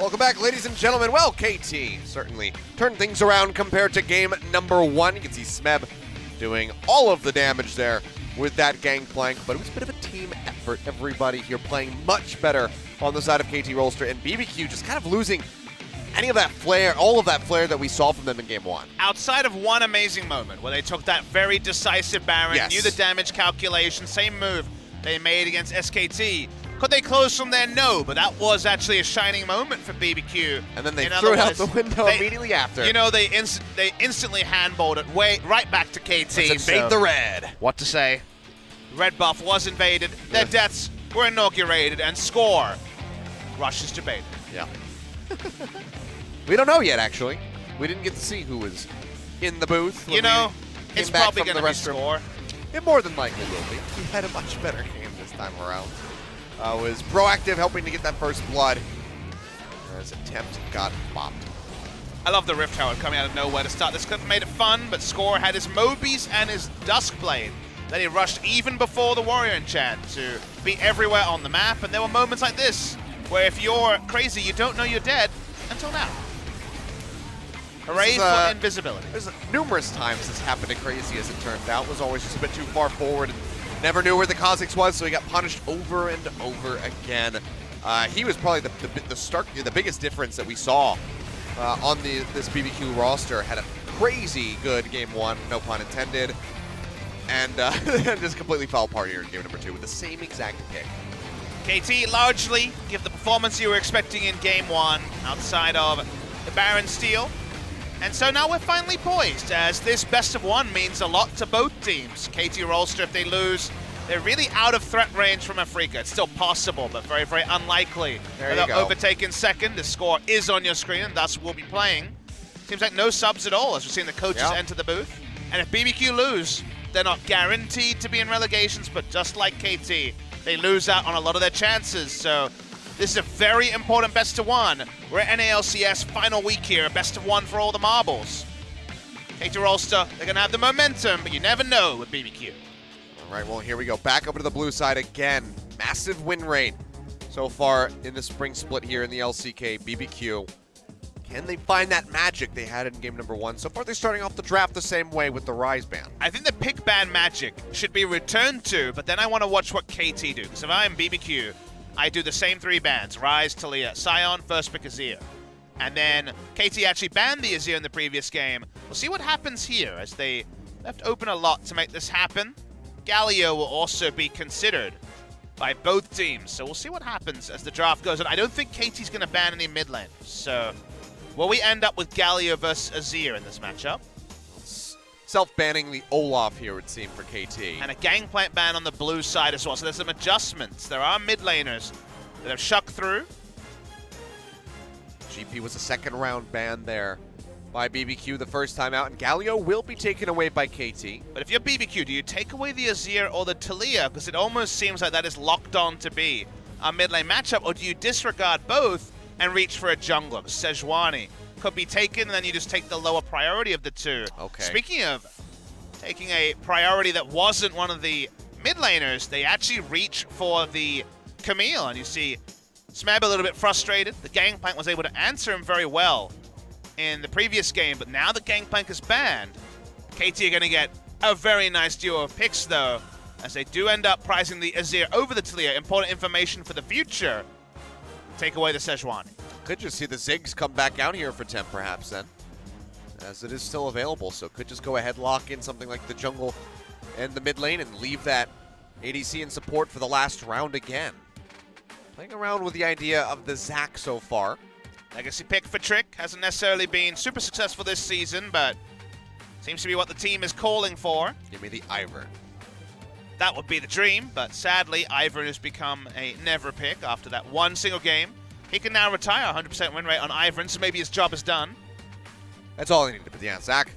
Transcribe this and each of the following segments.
Welcome back, ladies and gentlemen. Well, KT certainly turned things around compared to game number 1. You can see Smeb doing all of the damage there with that gangplank, but it was a bit of a team effort. Everybody here playing much better on the side of KT Rolster, and BBQ just kind of losing any of that flair, all of that flair that we saw from them in game 1. Outside of one amazing moment where they took that very decisive Baron, knew the damage calculation, same move they made against SKT. Could they close from there? No, but that was actually a shining moment for BBQ. And then they threw it out the window immediately after. You know, they instantly handballed it right back to KT. Invade the red. What to say? Red buff was invaded, their deaths were inaugurated, and score rushes to bait. Yeah. We don't know yet, actually. We didn't get to see who was in the booth. You know, it's probably going to be score. It more than likely will be. He had a much better game this time around. Was proactive, helping to get that first blood. His attempt got bopped. I love the Rift Tower coming out of nowhere to start. This could have made it fun, but Score had his Mobies and his Duskblade. Then he rushed even before the Warrior Enchant to be everywhere on the map. And there were moments like this, where if you're crazy, you don't know you're dead until now. Hooray for invisibility. There's numerous times this happened to Crazy, as it turned out. Was always just a bit too far forward. Never knew where the Kha'Zix was, so he got punished over and over again. He was probably the biggest difference that we saw on this BBQ roster. Had a crazy good game 1, no pun intended, and just completely fell apart here in game number 2 with the same exact pick. KT largely give the performance you were expecting in game 1 outside of the Baron steal. And so now we're finally poised, as this best of 1 means a lot to both teams. KT Rolster, if they lose, they're really out of threat range from FLICKR. It's still possible, but very, very unlikely. They'll overtake in second. The score is on your screen, and thus we'll be playing. Seems like no subs at all, as we're seeing the coaches enter the booth. And if BBQ lose, they're not guaranteed to be in relegations, but just like KT, they lose out on a lot of their chances. So this is a very important best of 1. We're at NALCS final week here, a best of 1 for all the marbles. KT Rolster, they're going to have the momentum, but you never know with BBQ. All right, well, here we go. Back over to the blue side again. Massive win rate so far in the spring split here in the LCK. BBQ, can they find that magic they had in game number 1? So far, they're starting off the draft the same way with the Rise ban. I think the pick ban magic should be returned to, but then I want to watch what KT do. Because if I am BBQ, I do the same 3 bans: Rise, Taliyah, Sion, first pick Azir. And then KT actually banned the Azir in the previous game. We'll see what happens here, as they left open a lot to make this happen. Galio will also be considered by both teams, so we'll see what happens as the draft goes on. I don't think KT's going to ban any mid laners, so will we end up with Galio versus Azir in this matchup? Self-banning the Olaf here, it would seem, for KT. And a Gangplank ban on the blue side as well, so there's some adjustments. There are mid laners that have shucked through. GP was a second round ban there by BBQ the first time out, and Galio will be taken away by KT. But if you're BBQ, do you take away the Azir or the Taliyah? Because it almost seems like that is locked on to be a mid lane matchup, or do you disregard both and reach for a jungler? Sejuani could be taken, and then you just take the lower priority of the two. Okay. Speaking of taking a priority that wasn't one of the mid laners, they actually reach for the Camille, and you see Smeb a little bit frustrated. The Gangplank was able to answer him very well in the previous game, but now the Gangplank is banned. KT are going to get a very nice duo of picks, though, as they do end up prizing the Azir over the Taliyah. Important information for the future. Take away the Sejuani. Could just see the Ziggs come back out here for temp, perhaps, then, as it is still available. So could just go ahead, lock in something like the jungle and the mid lane, and leave that ADC in support for the last round again. Playing around with the idea of the Zac so far. Legacy pick for Trick hasn't necessarily been super successful this season, but seems to be what the team is calling for. Give me the Ivern. That would be the dream, but sadly, Ivern has become a never pick after that one single game. He can now retire 100% win rate on Ivern, so maybe his job is done. That's all I needed. But yeah, Zac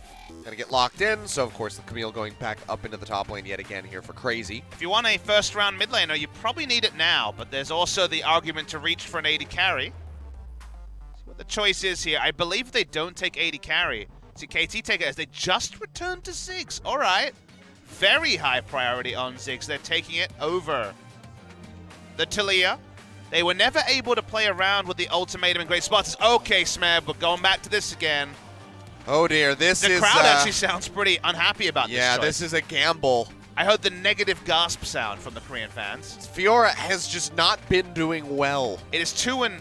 gonna get locked in, so of course the Camille going back up into the top lane yet again here for Crazy. If you want a first round mid laner, you probably need it now, but there's also the argument to reach for an AD carry. See what the choice is here. I believe they don't take AD carry. See, KT take it as they just returned to Ziggs. All right. Very high priority on Ziggs. They're taking it over the Taliyah. They were never able to play around with the ultimatum in great spots. Okay, Smeb, we're going back to this again. Oh dear, the crowd actually sounds pretty unhappy about this Yeah, choice. this is a gamble. I heard the negative gasp sound from the Korean fans. Fiora has just not been doing well. It is 2-9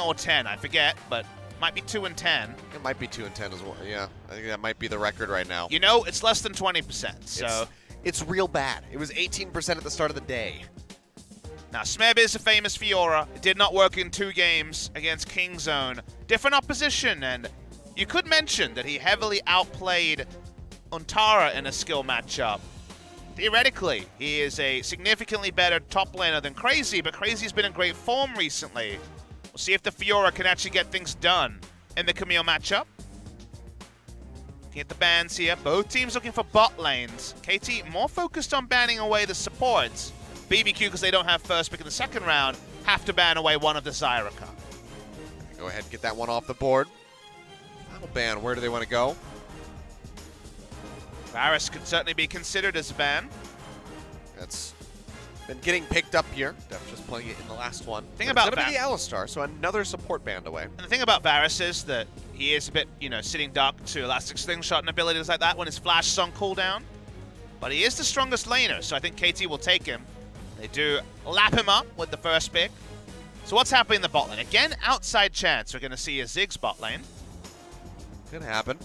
or 10, I forget, but might be 2-10. It might be 2-10 as well. Yeah, I think that might be the record right now. You know, it's less than 20%, so... It's real bad. It was 18% at the start of the day. Now, Smeb is a famous Fiora. It did not work in 2 games against Kingzone. Different opposition, and you could mention that he heavily outplayed Untara in a skill matchup. Theoretically, he is a significantly better top laner than Crazy, but Crazy's been in great form recently. We'll see if the Fiora can actually get things done in the Camille matchup. Looking at the bans here, both teams looking for bot lanes. KT more focused on banning away the supports. BBQ, because they don't have first pick in the second round, have to ban away one of the Zyraca. Go ahead and get that one off the board. Final ban, where do they want to go? Varus could certainly be considered as a ban. That's been getting picked up here. Def just playing it in the last one. Thing about it's gonna be the Alistar, so another support band away. And the thing about Varus is that he is a bit, sitting duck to Elastic Slingshot and abilities like that when his Flash is on cooldown. But he is the strongest laner, so I think KT will take him. They do lap him up with the first pick. So what's happening in the bot lane? Again, outside chance we're going to see a Ziggs bot lane. Could happen.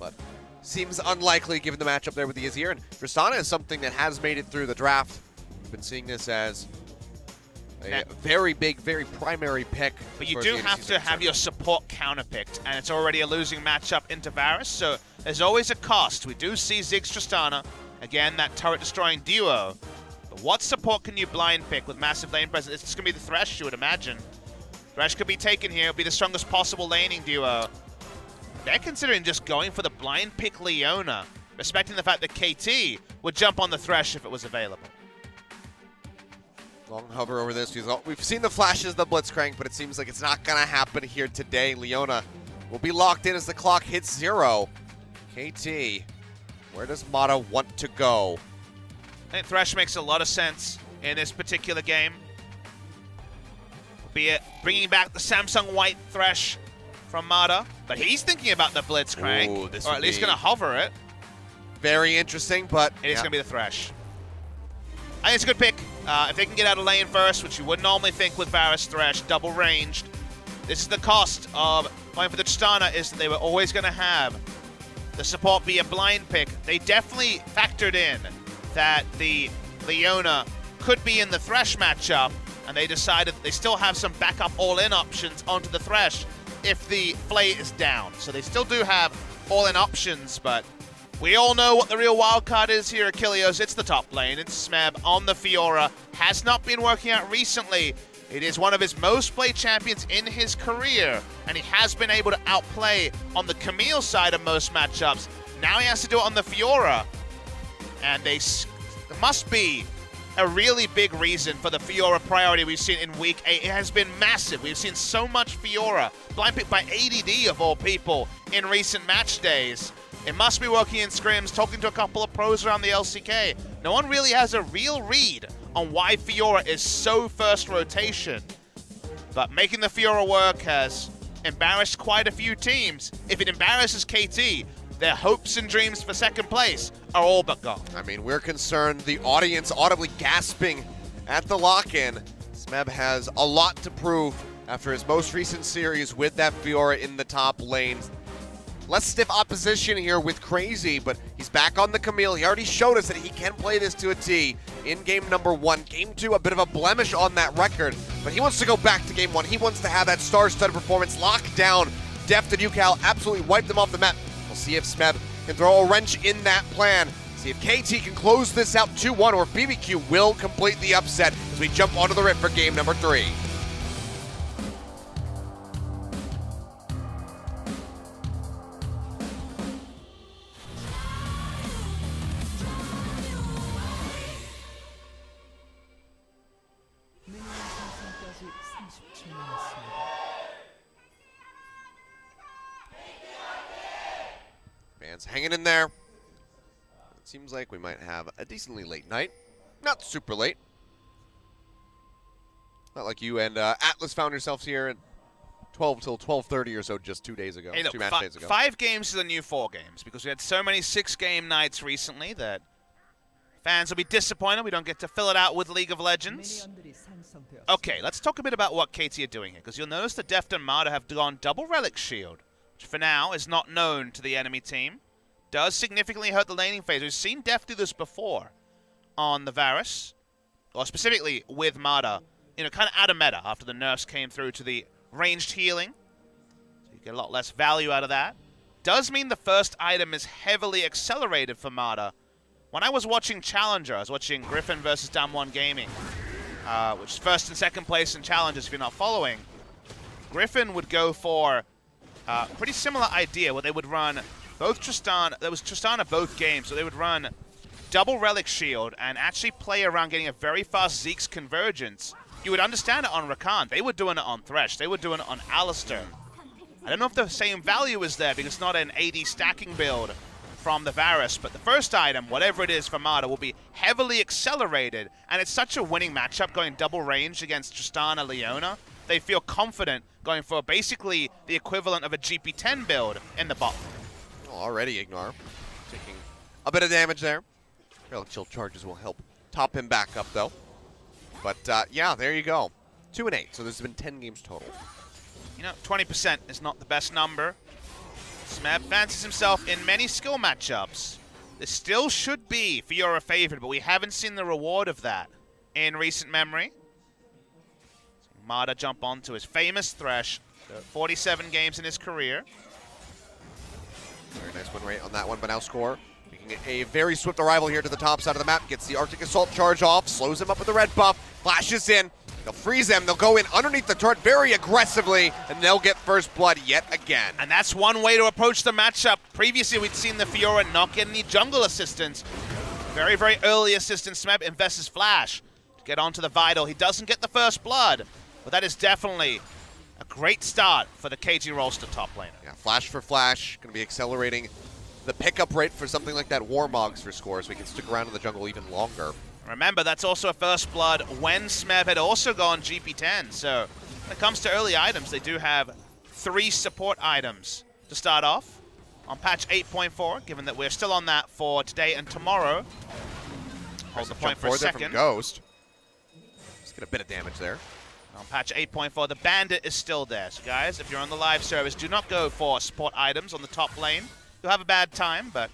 But seems unlikely given the matchup there with the Azir. And Tristana is something that has made it through the draft. We've been seeing this as a very big, very primary pick. But you do have to have your support counterpicked, and it's already a losing matchup into Varus, so there's always a cost. We do see Ziggs Tristana, again, that turret-destroying duo. But what support can you blind pick with massive lane presence? It's just going to be the Thresh, you would imagine. Thresh could be taken here. It'll be the strongest possible laning duo. They're considering just going for the blind pick Leona, respecting the fact that KT would jump on the Thresh if it was available. Long hover over this. We've seen the flashes of the Blitzcrank, but it seems like it's not going to happen here today. Leona will be locked in as the clock hits 0. KT, where does Mata want to go? I think Thresh makes a lot of sense in this particular game. Be it bringing back the Samsung White Thresh from Mata, but he's thinking about the Blitzcrank, Ooh, or at least going to hover it. Very interesting, but It is going to be the Thresh. I think it's a good pick. If they can get out of lane first, which you would normally think with Varus Thresh, double ranged. This is the cost of going for the Tristana, is that they were always going to have the support be a blind pick. They definitely factored in that the Leona could be in the Thresh matchup, and they decided that they still have some backup all-in options onto the Thresh if the Flay is down. So they still do have all-in options, but we all know what the real wildcard is here at Kilios. It's the top lane. It's Smeb on the Fiora. Has not been working out recently. It is one of his most played champions in his career, and he has been able to outplay on the Camille side of most matchups. Now he has to do it on the Fiora, and there must be a really big reason for the Fiora priority we've seen in Week 8. It has been massive. We've seen so much Fiora, blind picked by ADD of all people, in recent match days. It must be working in scrims, talking to a couple of pros around the LCK. No one really has a real read on why Fiora is so first rotation. But making the Fiora work has embarrassed quite a few teams. If it embarrasses KT, their hopes and dreams for second place are all but gone. I mean, we're concerned. The audience audibly gasping at the lock-in. Smeb has a lot to prove after his most recent series with that Fiora in the top lane. Less stiff opposition here with Crazy, but he's back on the Camille. He already showed us that he can play this to a T in game number 1. Game 2, a bit of a blemish on that record, but he wants to go back to game 1. He wants to have that star-studded performance locked down. Deft and UCal absolutely wipe them off the map. We'll see if Smeb can throw a wrench in that plan. See if KT can close this out 2-1, or if BBQ will complete the upset as we jump onto the Rift for game number 3. Fans hanging in there. It seems like we might have a decently late night. Not super late. 10 minutes until the Not like you and Atlas found yourselves here at 12 till 12:30 or so just 2 days ago. Hey, look, 2 match days ago. 5 games is the new 4 games because we had so many 6-game nights recently that fans will be disappointed we don't get to fill it out with League of Legends. Okay, let's talk a bit about what KT are doing here, because you'll notice that Deft and Mada have gone double Relic Shield, which for now is not known to the enemy team. Does significantly hurt the laning phase. We've seen Deft do this before on the Varus, or specifically with Mada, kind of out of meta after the nerfs came through to the ranged healing. So you get a lot less value out of that. Does mean the first item is heavily accelerated for Mada. When I was watching Challenger, I was watching Griffin versus Damwon Gaming, which is first and second place in Challengers if you're not following. Griffin would go for a pretty similar idea where they would run both Tristana, there was Tristana both games, so they would run double Relic Shield and actually play around getting a very fast Zeke's Convergence. You would understand it on Rakan. They were doing it on Thresh. They were doing it on Alistar. I don't know if the same value is there because it's not an AD stacking build from the Varus, but the first item, whatever it is for Mada, will be heavily accelerated, and it's such a winning matchup going double range against Tristana Leona. They feel confident going for basically the equivalent of a GP10 build in the bot. Already Ignar taking a bit of damage there. Relic Shield charges will help top him back up though. But yeah, there you go. 2-8, so there's been 10 games total. 20% is not the best number. Smeb fancies himself in many skill matchups. This still should be Fiora favored, but we haven't seen the reward of that in recent memory. So Mada jump onto his famous Thresh, 47 games in his career. Very nice win rate on that one, but now score. Making a very swift arrival here to the top side of the map. Gets the Arctic Assault charge off, slows him up with the red buff, flashes in. They'll freeze them, they'll go in underneath the turret very aggressively, and they'll get first blood yet again. And that's one way to approach the matchup. Previously, we'd seen the Fiora not get any jungle assistance. Very, very early assistance. Smeb invests his flash to get onto the Vital. He doesn't get the first blood, but that is definitely a great start for the KT Rolster top laner. Yeah, flash for flash, going to be accelerating the pickup rate for something like that Warmogs for scores. We can stick around in the jungle even longer. Remember, that's also a first blood when Smeb had also gone GP10. So when it comes to early items, they do have 3 support items to start off on patch 8.4, given that we're still on that for today and tomorrow. Hold the point for a second. From Ghost. Let's get a bit of damage there. On patch 8.4, the Bandit is still there. So guys, if you're on the live service, do not go for support items on the top lane. You'll have a bad time, but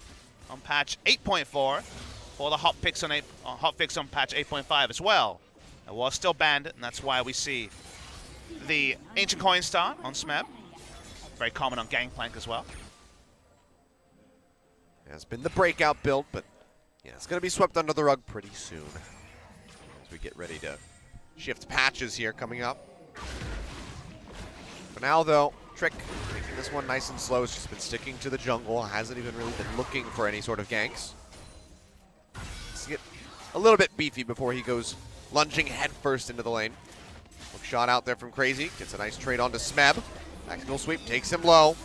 on patch 8.4, for the hotfix on patch 8.5 as well, it was still Bandit, and that's why we see the Ancient Coin Star on Smeb. Very common on Gangplank as well. Yeah, it's been the breakout build, but yeah, it's going to be swept under the rug pretty soon as we get ready to shift patches here coming up. For now, though, Trick making this one nice and slow. Has just been sticking to the jungle. Hasn't even really been looking for any sort of ganks. Let's get a little bit beefy before he goes lunging headfirst into the lane. Look shot out there from Crazy. Gets a nice trade onto Smeb. Tactical sweep takes him low.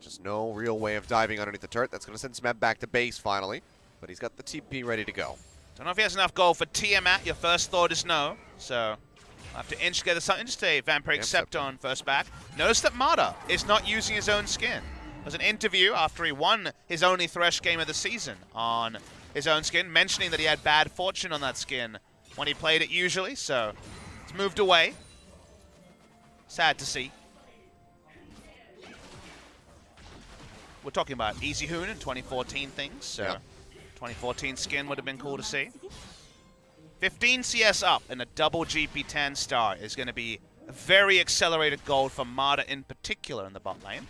Just no real way of diving underneath the turret. That's going to send Smeb back to base finally. But he's got the TP ready to go. Don't know if he has enough gold for Tiamat. Your first thought is no. So I'll have to inch together something. Just a Vampiric Scepter on first back. Notice that Mada is not using his own skin. There was an interview after he won his only Thresh game of the season on his own skin, mentioning that he had bad fortune on that skin when he played it usually. So it's moved away. Sad to see. We're talking about Easy Hoon and 2014 things, so yeah. 2014 skin would have been cool to see. 15 CS up and a double GP10 star is going to be a very accelerated gold for Mada in particular in the bot lane.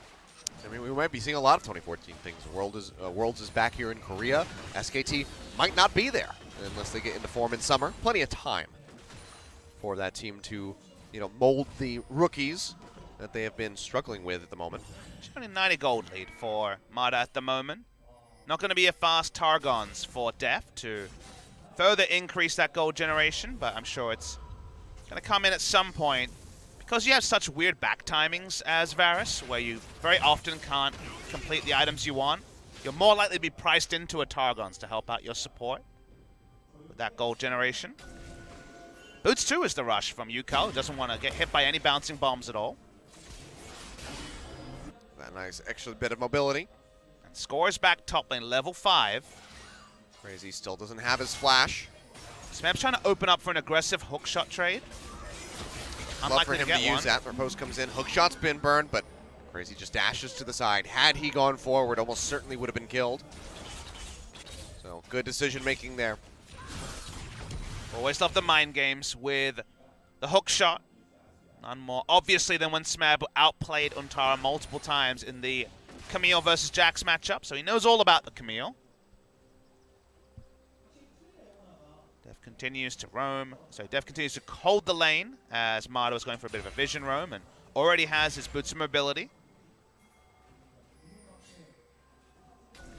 I mean, we might be seeing a lot of 2014 things. Worlds is back here in Korea. SKT might not be there unless they get into form in summer. Plenty of time for that team to, mold the rookies that they have been struggling with at the moment. Only 90 gold lead for Mada at the moment. Not going to be a fast Targons for Def to further increase that gold generation, but I'm sure it's going to come in at some point. Because you have such weird back timings as Varus, where you very often can't complete the items you want, you're more likely to be priced into a Targons to help out your support with that gold generation. Boots 2 is the rush from Yukal, who doesn't want to get hit by any bouncing bombs at all. That nice extra bit of mobility. And scores back top lane, level 5. Crazy still doesn't have his flash. Smeb's trying to open up for an aggressive hookshot trade. Love for him to use that. Post comes in. Hookshot's been burned, but Crazy just dashes to the side. Had he gone forward, almost certainly would have been killed. So good decision making there. Always love the mind games with the hookshot. None more obviously than when Smeb outplayed Untara multiple times in the Camille versus Jax matchup, so he knows all about the Camille. Def continues to roam. So Def continues to hold the lane as Marta was going for a bit of a vision roam and already has his boots of mobility.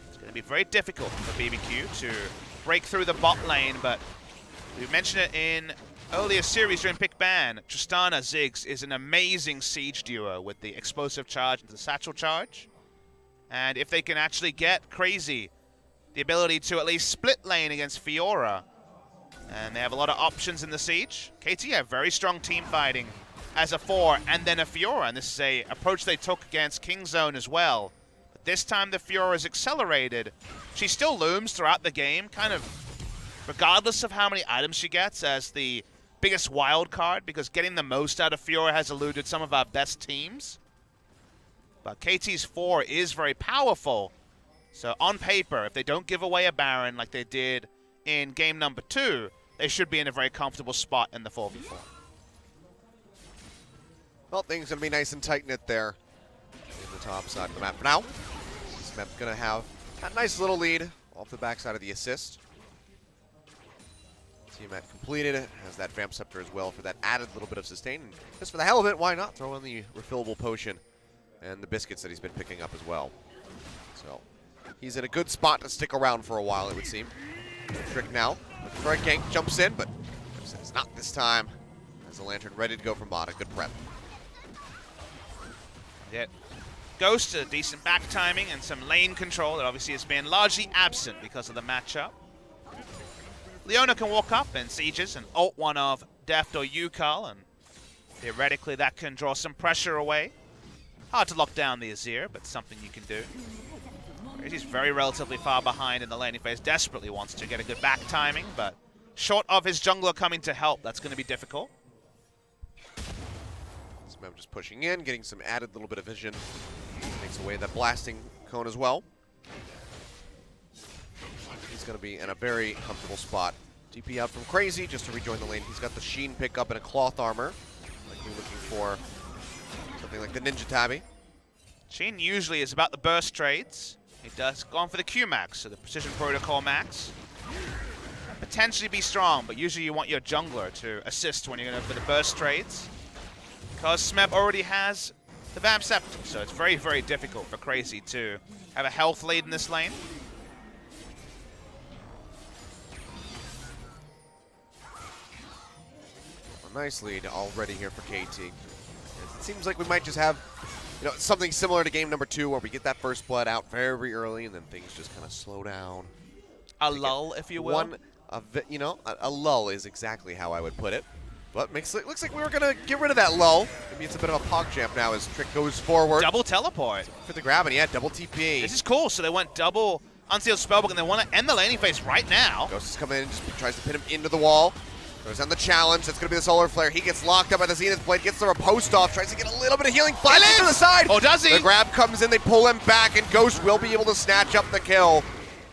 It's going to be very difficult for BBQ to break through the bot lane, but we mentioned it in earlier series during Pick Ban. Tristana Ziggs is an amazing siege duo with the explosive charge and the satchel charge. And if they can actually get Crazy the ability to at least split lane against Fiora, and they have a lot of options in the siege. KT have very strong team fighting as a 4 and then a Fiora, and this is a approach they took against Kingzone as well. But this time the Fiora is accelerated. She still looms throughout the game, kind of regardless of how many items she gets as the biggest wild card, because getting the most out of Fiora has eluded some of our best teams. But KT's 4 is very powerful. So on paper, if they don't give away a Baron like they did in game number 2, they should be in a very comfortable spot in the 4v4. Well, things going to be nice and tight knit there in the top side of the map. For now, Smeb going to have a nice little lead off the backside of the assist. Teamet completed, has that Vamp Scepter as well for that added little bit of sustain. And just for the hell of it, why not throw in the refillable potion and the biscuits that he's been picking up as well. So he's in a good spot to stick around for a while, it would seem. Trick now, looking for a gank, jumps in, but it's not this time. Has the Lantern ready to go from Mata, good prep. Yeah. Ghost, a decent back timing and some lane control that obviously has been largely absent because of the matchup. Leona can walk up and sieges and ult one of Deft or Yukal, and theoretically that can draw some pressure away. Hard to lock down the Azir, but something you can do. He's very relatively far behind in the laning phase, desperately wants to get a good back timing, but short of his jungler coming to help, that's going to be difficult. Smeb just pushing in, getting some added little bit of vision. Takes away that blasting cone as well. He's going to be in a very comfortable spot. TP out from Crazy just to rejoin the lane. He's got the Sheen pickup and a cloth armor. Likely looking for something like the Ninja Tabby. Sheen usually is about the burst trades. He does gone for the Q max, so the Precision Protocol max. Potentially be strong, but usually you want your jungler to assist when you're going for the burst trades. Because Smeb already has the Vamp Scepter, so it's very, very difficult for Crazy to have a health lead in this lane. A nice lead already here for KT. It seems like we might just have something similar to game number 2 where we get that first blood out very early and then things just kind of slow down. A lull, if you will. A lull is exactly how I would put it. But looks like we were going to get rid of that lull. Maybe it's a bit of a pog jump now as Trick goes forward. Double teleport. For the grab, and yeah, double TP. This is cool. So they went double Unsealed Spellbook, and they want to end the laning phase right now. Ghost is coming in, just tries to pin him into the wall. Goes on the challenge. That's going to be the Solar Flare. He gets locked up by the Zenith Blade, gets the riposte off, tries to get a little bit of healing. Flashes to the side. Oh, does he? The grab comes in, they pull him back, and Ghost will be able to snatch up the kill.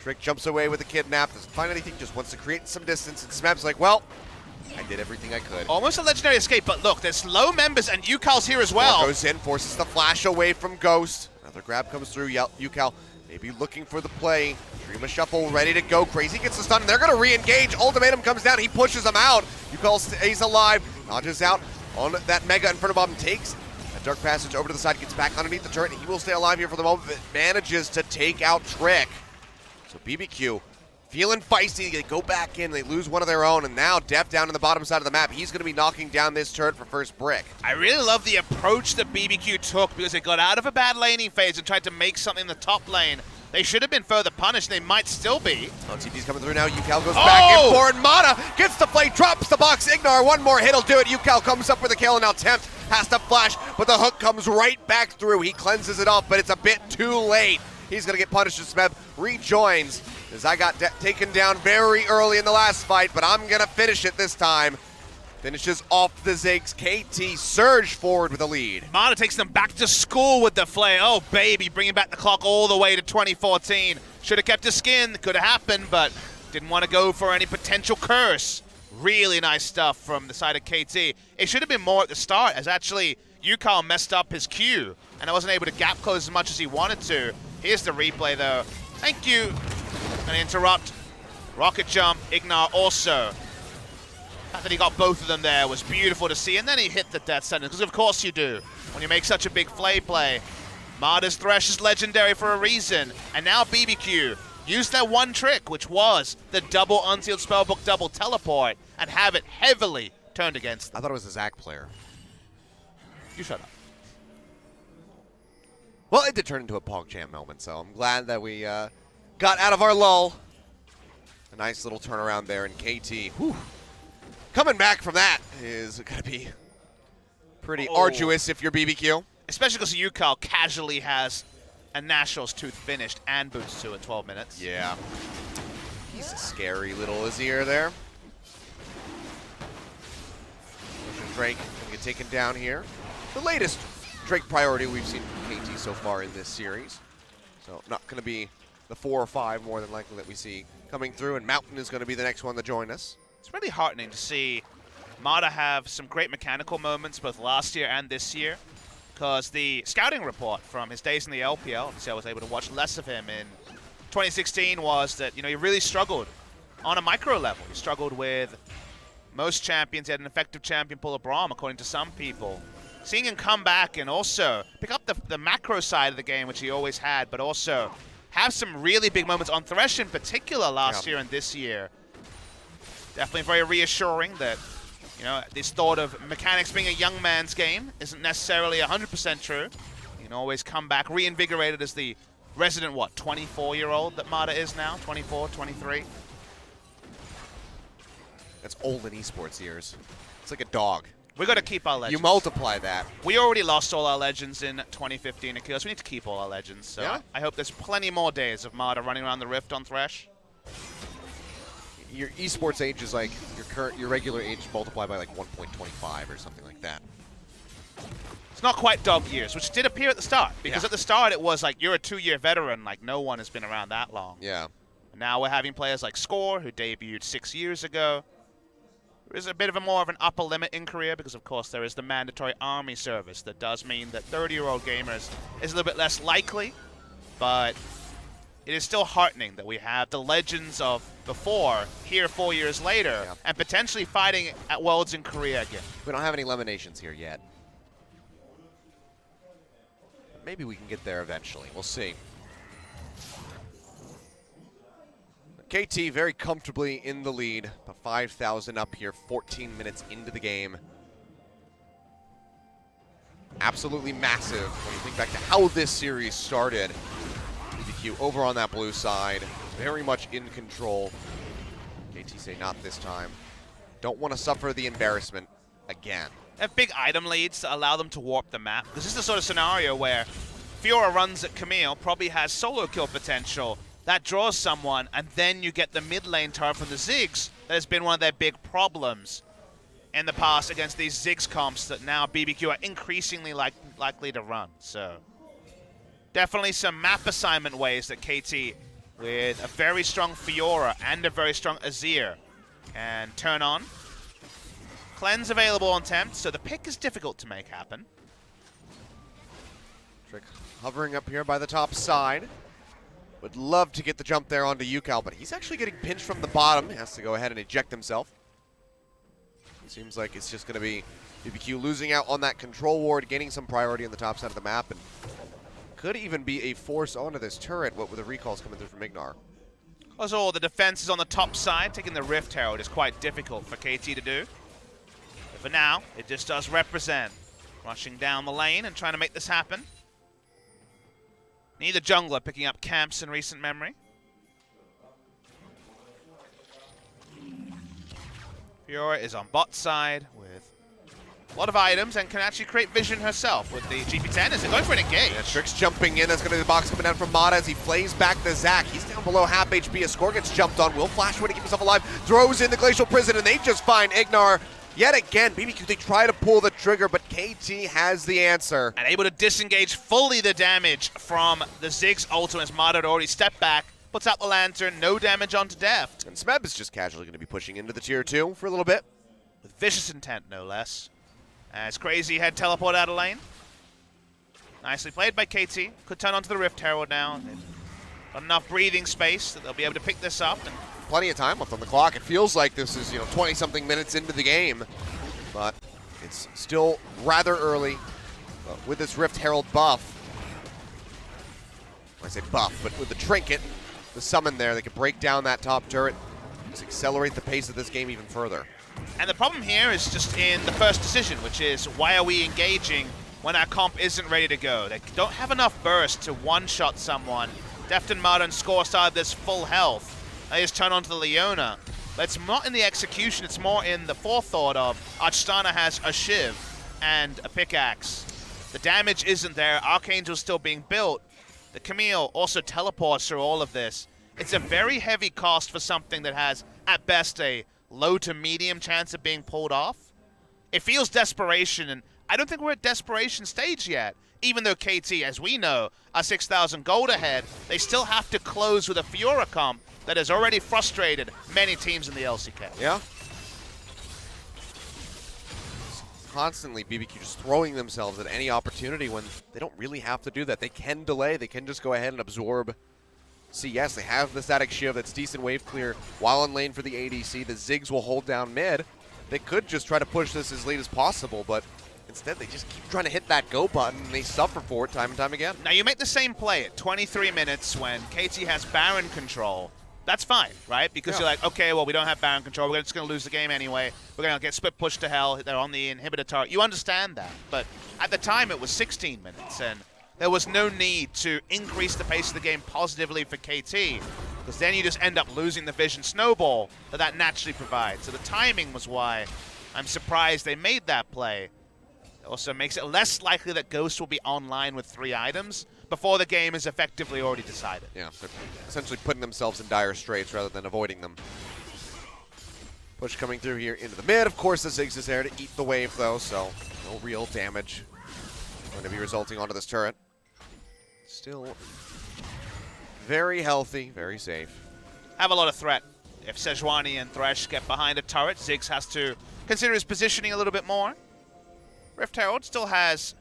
Trick jumps away with the kidnap, doesn't find anything, just wants to create some distance, and Smeb's like, well, I did everything I could. Almost a legendary escape, but look, there's low members, and Yukal's here as well. Goes in, forces the flash away from Ghost. Another grab comes through, Yukal maybe looking for the play. Dream a shuffle, ready to go. Crazy gets the stun, and they're going to re-engage. Ultimatum comes down, he pushes him out. Yukal stays alive, dodges out on that Mega in front of him, takes a Dark Passage over to the side, gets back underneath the turret, and he will stay alive here for the moment, but manages to take out Trick. So BBQ feeling feisty, they go back in, they lose one of their own, and now Def down in the bottom side of the map. He's going to be knocking down this turret for first brick. I really love the approach that BBQ took because they got out of a bad laning phase and tried to make something in the top lane They should have been further punished. They might still be. LTD's coming through now. UCal goes back in for it. Mata gets the play, drops the box. Ignar, one more hit will do it. UCal comes up with a kill and now Tempt has to flash, but the hook comes right back through. He cleanses it off, but it's a bit too late. He's going to get punished as Smeb rejoins, as I got taken down very early in the last fight, but I'm going to finish it this time. Finishes off the Ziggs. KT surge forward with a lead. Mata takes them back to school with the flay. Oh, baby, bringing back the clock all the way to 2014. Should have kept his skin. Could have happened, but didn't want to go for any potential curse. Really nice stuff from the side of KT. It should have been more at the start, as actually UCal messed up his Q, and I wasn't able to gap close as much as he wanted to. Here's the replay, though. Thank you. Gonna interrupt. Rocket jump. Ignar also. The fact that he got both of them there was beautiful to see, and then he hit the death sentence, because of course you do when you make such a big flay play. Mata's Thresh is legendary for a reason, and now BBQ used their one trick, which was the double Unsealed Spellbook double teleport, and have it heavily turned against them. I thought it was a Zac player. You shut up. Well, it did turn into a PogChamp moment, so I'm glad that we got out of our lull. A nice little turnaround there in KT. Whew. Coming back from that is going to be pretty arduous if you're BBQ. Especially because UCal casually has a Nationals tooth finished and boots 2 at 12 minutes. Yeah. He's a scary little Azir there. Drake going to get taken down here. The latest Drake priority we've seen from KT so far in this series. So not going to be the 4 or 5 more than likely that we see coming through, and Mountain is going to be the next one to join us. It's really heartening to see Mata have some great mechanical moments both last year and this year, because the scouting report from his days in the LPL, obviously I was able to watch less of him in 2016, was that, you know, he really struggled on a micro level. He struggled with most champions. He had an effective champion pool of Braum, according to some people. Seeing him come back and also pick up the macro side of the game, which he always had, but also have some really big moments on Thresh in particular last year and this year. Definitely very reassuring that, you know, this thought of mechanics being a young man's game isn't necessarily 100% true. You can always come back reinvigorated as the resident, 24-year-old that Mata is now? 24, 23? That's old in esports years. It's like a dog. We got to keep our legends. You multiply that. We already lost all our legends in 2015 Achilles. We need to keep all our legends. So yeah. I hope there's plenty more days of Mata running around the Rift on Thresh. Your esports age is like your regular age multiplied by like 1.25 or something like that. It's not quite dog years, which did appear at the start. Because at the start it was like, you're a 2-year veteran, like no one has been around that long. Yeah. Now we're having players like Score, who debuted 6 years ago. There is a bit of a more of an upper limit in career because, of course, there is the mandatory army service that does mean that 30-year-old gamers is a little bit less likely, but it is still heartening that we have the legends of before here 4 years later and potentially fighting at Worlds in Korea again. We don't have any eliminations here yet. Maybe we can get there eventually. We'll see. KT very comfortably in the lead, but 5,000 up here, 14 minutes into the game. Absolutely massive when you think back to how this series started. BBQ over on that blue side, very much in control. KT say not this time. Don't want to suffer the embarrassment again. They have big item leads to allow them to warp the map. This is the sort of scenario where Fiora runs at Camille, probably has solo kill potential. That draws someone, and then you get the mid lane turret from the Ziggs. That has been one of their big problems in the past against these Ziggs comps that now BBQ are increasingly likely to run. So definitely some map assignment ways that KT, with a very strong Fiora and a very strong Azir, can turn on. Cleanse available on Tempt, so the pick is difficult to make happen. Trick hovering up here by the top side. Would love to get the jump there onto UCal, but he's actually getting pinched from the bottom. He has to go ahead and eject himself. Seems like it's just going to be BBQ losing out on that control ward, gaining some priority on the top side of the map, and could even be a force onto this turret, what with the recalls coming through from Ignar. Also, the defense is on the top side. Taking the Rift Herald is quite difficult for KT to do. But for now, it just does represent rushing down the lane and trying to make this happen. Neither jungler picking up camps in recent memory. Fiora is on bot side with a lot of items and can actually create vision herself with the GP10. Is it going for an engage? Yeah, Trick's jumping in. That's going to be the box coming down from Mata as he flays back the Zac. He's down below half HP. A score gets jumped on. Will flash away to keep himself alive. Throws in the Glacial Prison, and they just find Ignar. Yet again, BBQ, they try to pull the trigger, but KT has the answer. And able to disengage fully the damage from the Ziggs ultimate as Mata had already stepped back, puts out the Lantern, no damage onto Deft. And Smeb is just casually going to be pushing into the tier 2 for a little bit. With vicious intent, no less. As Crazy had teleport out of lane. Nicely played by KT. Could turn onto the Rift Herald now. They've got enough breathing space that they'll be able to pick this up. And plenty of time left on the clock. It feels like this is, 20-something minutes into the game, but it's still rather early. But with this Rift Herald buff, I say buff, but with the trinket, the summon there, they can break down that top turret, just accelerate the pace of this game even further. And the problem here is just in the first decision, which is why are we engaging when our comp isn't ready to go? They don't have enough burst to one-shot someone. Deft and Mata and Score started this full health. They just turn onto the Leona. But it's not in the execution, it's more in the forethought of Archstana has a Shiv and a pickaxe. The damage isn't there, Archangel's still being built. The Camille also teleports through all of this. It's a very heavy cost for something that has, at best, a low to medium chance of being pulled off. It feels desperation, and I don't think we're at desperation stage yet. Even though KT, as we know, are 6,000 gold ahead, they still have to close with a Fiora comp that has already frustrated many teams in the LCK. Yeah. Constantly BBQ just throwing themselves at any opportunity when they don't really have to do that. They can delay, they can just go ahead and absorb CS. They have the static shiv that's decent wave clear while in lane for the ADC. The Ziggs will hold down mid. They could just try to push this as late as possible, but instead they just keep trying to hit that go button and they suffer for it time and time again. Now you make the same play at 23 minutes when KT has Baron control. That's fine, right? Because you're like, okay, well, we don't have Baron control. We're just going to lose the game anyway. We're going to get split pushed to hell. They're on the inhibitor turret. You understand that. But at the time, it was 16 minutes, and there was no need to increase the pace of the game positively for KT, because then you just end up losing the vision snowball that naturally provides. So the timing was why I'm surprised they made that play. It also makes it less likely that Ghost will be online with 3 items before the game is effectively already decided. Yeah, they're essentially putting themselves in dire straits rather than avoiding them. Push coming through here into the mid. Of course, the Ziggs is there to eat the wave, though, so no real damage going to be resulting onto this turret. Still very healthy, very safe. Have a lot of threat. If Sejuani and Thresh get behind a turret, Ziggs has to consider his positioning a little bit more. Rift Herald still has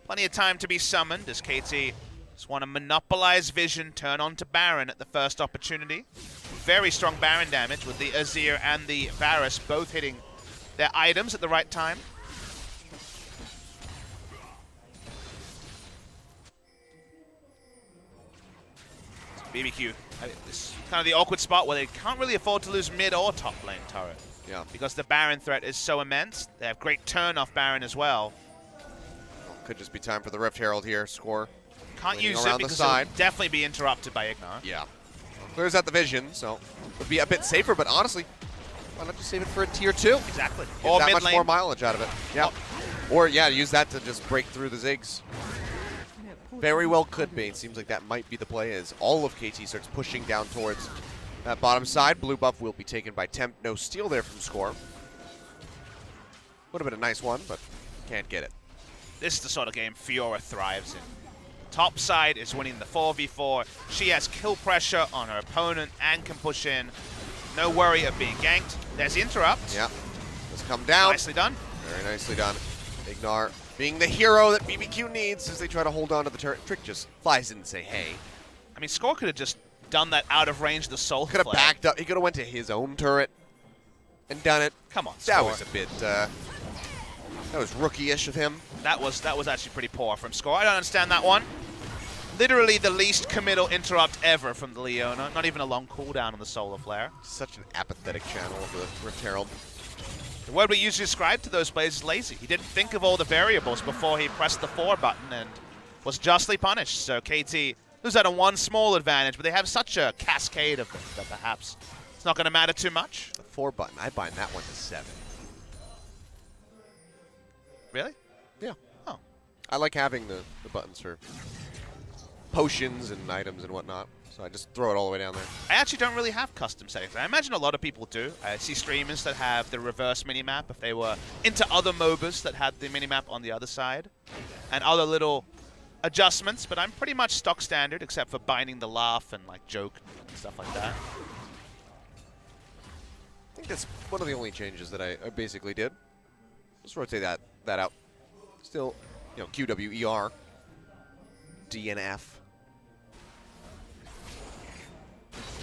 plenty of time to be summoned as KT just want to monopolize vision, turn on to Baron at the first opportunity. Very strong Baron damage with the Azir and the Varus both hitting their items at the right time. BBQ, this is kind of the awkward spot where they can't really afford to lose mid or top lane turret. Yeah. Because the Baron threat is so immense. They have great turn off Baron as well. Could just be time for the Rift Herald here. Score. Can't use it because it would definitely be interrupted by Ignar. Yeah. Clears out the vision, so would be a bit safer, but honestly, why not just save it for a tier 2? Exactly. Get Or that mid much lane. more mileage out of it. Yeah. Or, yeah, use that to just break through the Ziggs. Very well could be. It seems like that might be the play as all of KT starts pushing down towards that bottom side. Blue buff will be taken by Temp. No steal there from Score. Would have been a nice one, but can't get it. This is the sort of game Fiora thrives in. Top side is winning the 4v4. She has kill pressure on her opponent and can push in. No worry of being ganked. There's the interrupt. Yeah. Let's come down. Nicely done. Very nicely done. Ignar being the hero that BBQ needs as they try to hold on to the turret. Trick just flies in and say, hey. I mean, Score could have just done that out of range of the soul Could have backed up. He could have went to his own turret and done it. Come on, That Score. was a bit, that was rookie-ish of him. That was actually pretty poor from Score. I don't understand that one. Literally the least committal interrupt ever from the Leona. Not even a long cooldown on the Solar Flare. Such an apathetic channel of the Rift Herald. The word we usually describe to those plays is lazy. He didn't think of all the variables before he pressed the 4 button and was justly punished. So KT lose out on one small advantage, but they have such a cascade of them that perhaps it's not going to matter too much. The 4 button, I bind that one to 7. Really? Yeah. Oh. I like having the buttons for potions and items and whatnot, so I just throw it all the way down there. I actually don't really have custom settings. I imagine a lot of people do. I see streamers that have the reverse minimap if they were into other MOBAs that had the minimap on the other side, and other little adjustments, but I'm pretty much stock standard except for binding the laugh and like joke and stuff like that. I think that's one of the only changes that I basically did. Just rotate that out. Still, you know, QWER, DNF.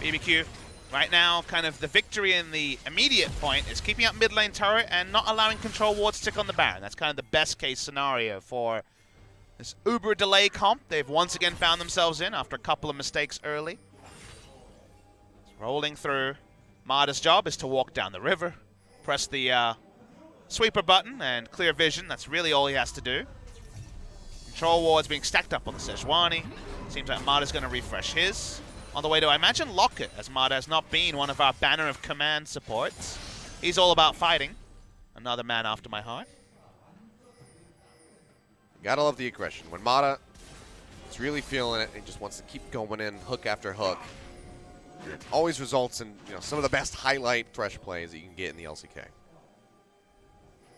BBQ, right now, kind of the victory in the immediate point is keeping up mid lane turret and not allowing control wards to tick on the Baron. That's kind of the best case scenario for this uber delay comp they've once again found themselves in after a couple of mistakes early. Rolling through. Mada's job is to walk down the river, press the sweeper button and clear vision. That's really all he has to do. Control wards being stacked up on the Sejuani. Seems like Mada's going to refresh his. On the way to, I imagine, Locket, as Mada has not been one of our banner of command supports. He's all about fighting. Another man after my heart. Gotta love the aggression. When Mada is really feeling it, he just wants to keep going in, hook after hook. It always results in, you know, some of the best highlight Thresh plays that you can get in the LCK. I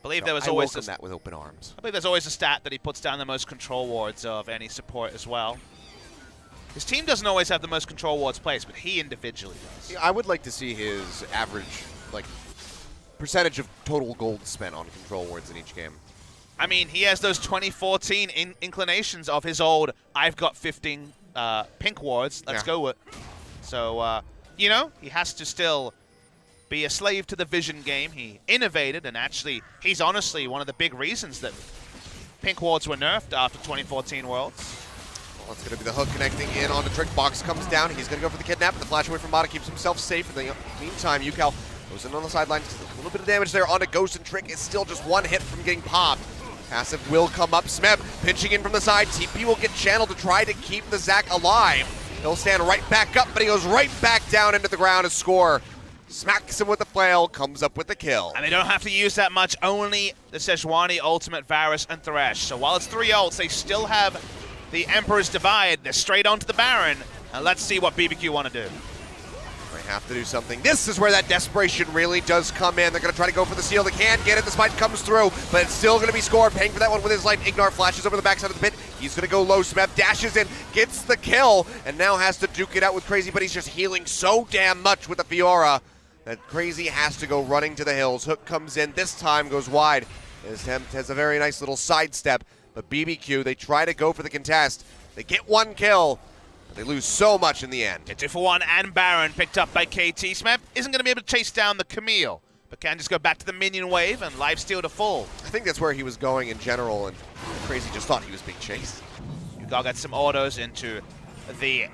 believe So there was I always welcome that with open arms. I believe there's always a stat that he puts down the most control wards of any support as well. His team doesn't always have the most control wards placed, but he individually does. Yeah, I would like to see his average, like, percentage of total gold spent on control wards in each game. I mean, he has those 2014 inclinations of his old, I've got 15 pink wards, let's go with. So, you know, he has to still be a slave to the vision game. He innovated, and actually, he's honestly one of the big reasons that pink wards were nerfed after 2014 Worlds. Well, it's going to be the hook connecting in on the trick box. Comes down. He's going to go for the kidnap. The flash away from Mada keeps himself safe. In the meantime, Yukal goes in on the sideline. A little bit of damage there on a Ghost, and Trick is still just one hit from getting popped. Passive will come up. Smeb pinching in from the side. TP will get channeled to try to keep the Zac alive. He'll stand right back up, but he goes right back down into the ground to score. Smacks him with the flail, comes up with the kill. And they don't have to use that much, only the Sejuani, Ultimate, Varus, and Thresh. So while it's 3 ults, they still have the Emperor's Divide. They're straight onto the Baron, and let's see what BBQ want to do. They have to do something. This is where that desperation really does come in. They're going to try to go for the steal. They can't get it. The spike comes through, but it's still going to be scored. Paying for that one with his life. Ignar flashes over the backside of the pit. He's going to go low. Smeb dashes in, gets the kill, and now has to duke it out with Crazy, but he's just healing so damn much with the Fiora that Crazy has to go running to the hills. Hook comes in. This time goes wide. His attempt has a very nice little sidestep, but BBQ, they try to go for the contest. They get one kill. They lose so much in the end. 2-for-1 and Baron picked up by KT. Smeb isn't going to be able to chase down the Camille, but can just go back to the minion wave and lifesteal to full. I think that's where he was going in general, and Crazy just thought he was being chased. Yukal got some autos into the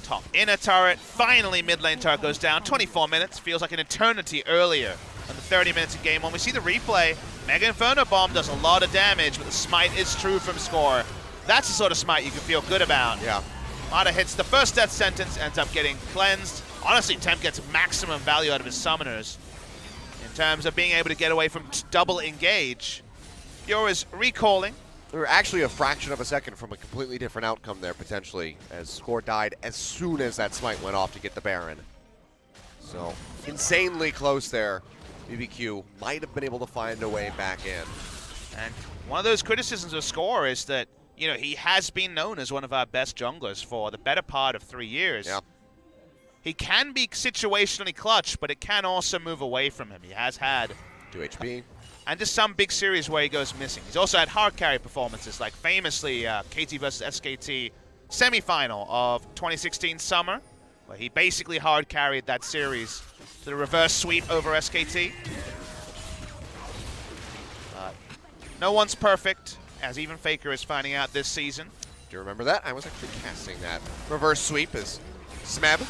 top inner turret. Finally, mid lane turret goes down. 24 minutes. Feels like an eternity earlier than the 30 minutes of game one. We see the replay. Mega Inferno Bomb does a lot of damage, but the smite is true from score. That's the sort of smite you can feel good about. Yeah. Mada hits the first death sentence, ends up getting cleansed. Honestly, Temp gets maximum value out of his summoners in terms of being able to get away from double engage. Fiora is recalling. We were actually a fraction of a second from a completely different outcome there, potentially, as Score died as soon as that smite went off to get the Baron. So, insanely close there. BBQ might have been able to find a way back in. And one of those criticisms of Score is that, you know, he has been known as one of our best junglers for the better part of 3 years. Yeah. He can be situationally clutch, but it can also move away from him. He has had 2 HP. And just some big series where he goes missing. He's also had hard carry performances, like famously KT versus SKT semifinal of 2016 summer, where he basically hard carried that series to the reverse sweep over SKT. No one's perfect, as even FLICKR is finding out this season. Do you remember that? I was actually casting that reverse sweep as Smeb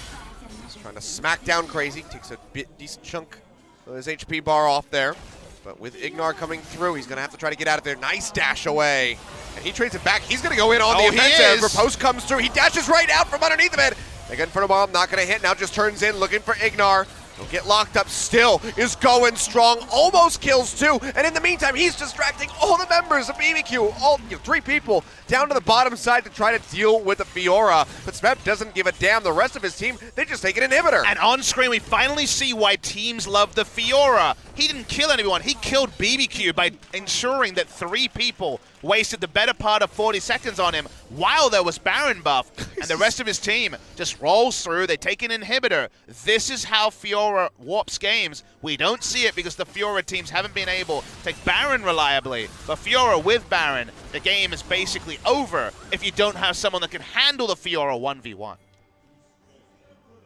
is trying to smack down Crazy. Takes a decent chunk of his HP bar off there. But with Ignar coming through, he's going to have to try to get out of there. Nice dash away. And he trades it back. He's going to go in on the offensive. Riposte comes through. He dashes right out from underneath of it. Again for the bomb, not going to hit. Now just turns in, looking for Ignar. He'll get locked up, still is going strong, almost kills 2, and in the meantime, he's distracting all the members of BBQ, all 3 people, down to the bottom side to try to deal with the Fiora, but Smeb doesn't give a damn. The rest of his team, they just take an inhibitor. And on screen, we finally see why teams love the Fiora. He didn't kill anyone, he killed BBQ by ensuring that 3 people wasted the better part of 40 seconds on him while there was Baron buff, and the rest of his team just rolls through, they take an inhibitor. This is how Fiora warps games. We don't see it because the Fiora teams haven't been able to take Baron reliably, but Fiora with Baron, the game is basically over if you don't have someone that can handle the Fiora 1v1.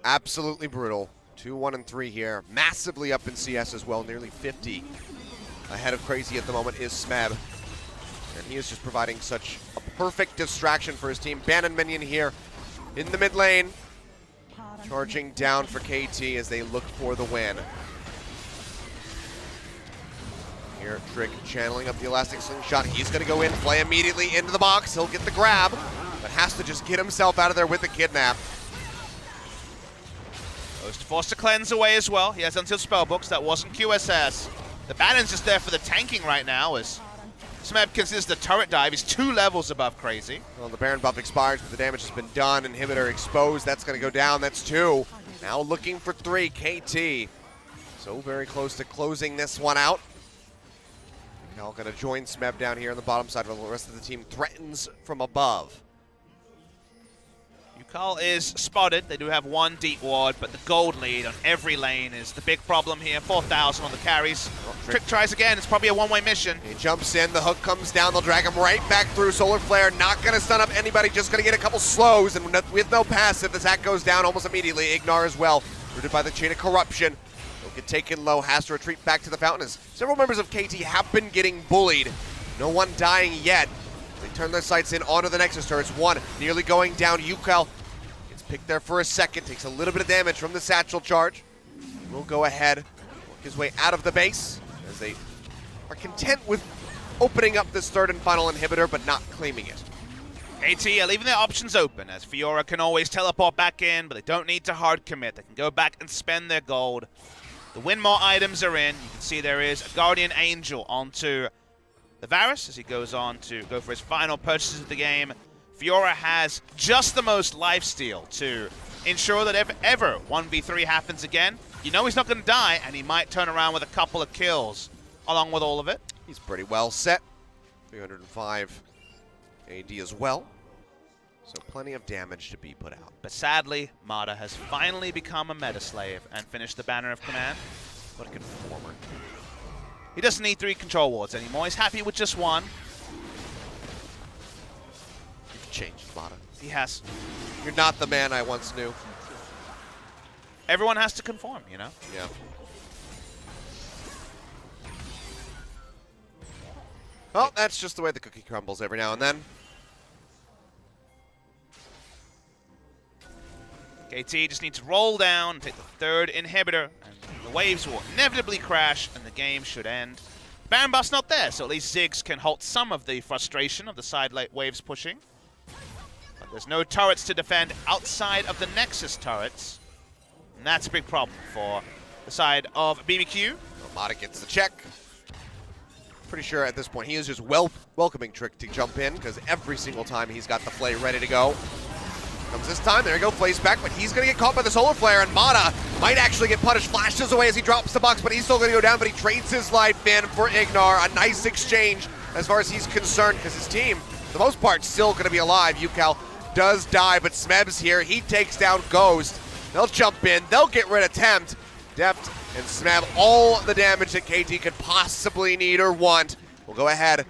Absolutely brutal. 2-1 and 3 here, massively up in CS as well, nearly 50. Ahead of Crazy at the moment is Smeb. And he is just providing such a perfect distraction for his team. Bannon minion here in the mid lane. Charging down for KT as they look for the win. Here, Trick channeling up the elastic slingshot. He's going to go in, play immediately into the box. He'll get the grab, but has to just get himself out of there with the kidnap. Goes to force to cleanse away as well. He has until spellbooks. That wasn't QSS. The Bannon's just there for the tanking right now as Smeb considers the turret dive. He's 2 levels above Crazy. Well, the Baron buff expires, but the damage has been done. Inhibitor exposed. That's going to go down. That's 2. Now looking for 3. KT. So very close to closing this one out. Now going to join Smeb down here on the bottom side, while the rest of the team threatens from above. Yukal is spotted. They do have 1 deep ward, but the gold lead on every lane is the big problem here. 4,000 on the carries. Trick tries again. It's probably a one-way mission. He jumps in. The hook comes down. They'll drag him right back through. Solar Flare not going to stun up anybody. Just going to get a couple slows. And with no passive, the Zac goes down almost immediately. Ignar as well. Rooted by the Chain of Corruption. He'll get taken low. Has to retreat back to the fountain. As several members of KT have been getting bullied. No one dying yet. They turn their sights in onto the Nexus turrets. 1 nearly going down. Yukal gets picked there for a second. Takes a little bit of damage from the satchel charge. Will go ahead. Work his way out of the base as they are content with opening up this 3rd and final inhibitor, but not claiming it. KT are leaving their options open, as Fiora can always teleport back in, but they don't need to hard commit. They can go back and spend their gold. The Winmore items are in. You can see there is a Guardian Angel onto the Varus as he goes on to go for his final purchases of the game. Fiora has just the most lifesteal to ensure that if ever 1v3 happens again, you know he's not going to die, and he might turn around with a couple of kills along with all of it. He's pretty well set. 305 AD as well. So plenty of damage to be put out. But sadly, Mata has finally become a meta slave and finished the Banner of Command. What a good performer. He doesn't need 3 control wards anymore. He's happy with just 1. You've changed, Mata. He has. You're not the man I once knew. Everyone has to conform, you know? Yeah. Well, that's just the way the cookie crumbles every now and then. KT just needs to roll down and take the 3rd inhibitor, and the waves will inevitably crash, and the game should end. Baron buff's not there, so at least Ziggs can halt some of the frustration of the side late waves pushing. But there's no turrets to defend outside of the Nexus turrets, and that's a big problem for the side of BBQ. Mata gets the check. Pretty sure at this point he is just welcoming Trick to jump in, because every single time he's got the Flay ready to go. Comes this time, there you go, Flay's back, but he's going to get caught by the Solar Flare, and Mata might actually get punished. Flashes away as he drops the box, but he's still going to go down, but he trades his life in for Ignar. A nice exchange as far as he's concerned, because his team, for the most part, still going to be alive. Yukal does die, but Smeb's here. He takes down Ghost. They'll jump in. They'll get rid of Tempt. Deft and Smeb, all the damage that KT could possibly need or want. We'll go ahead,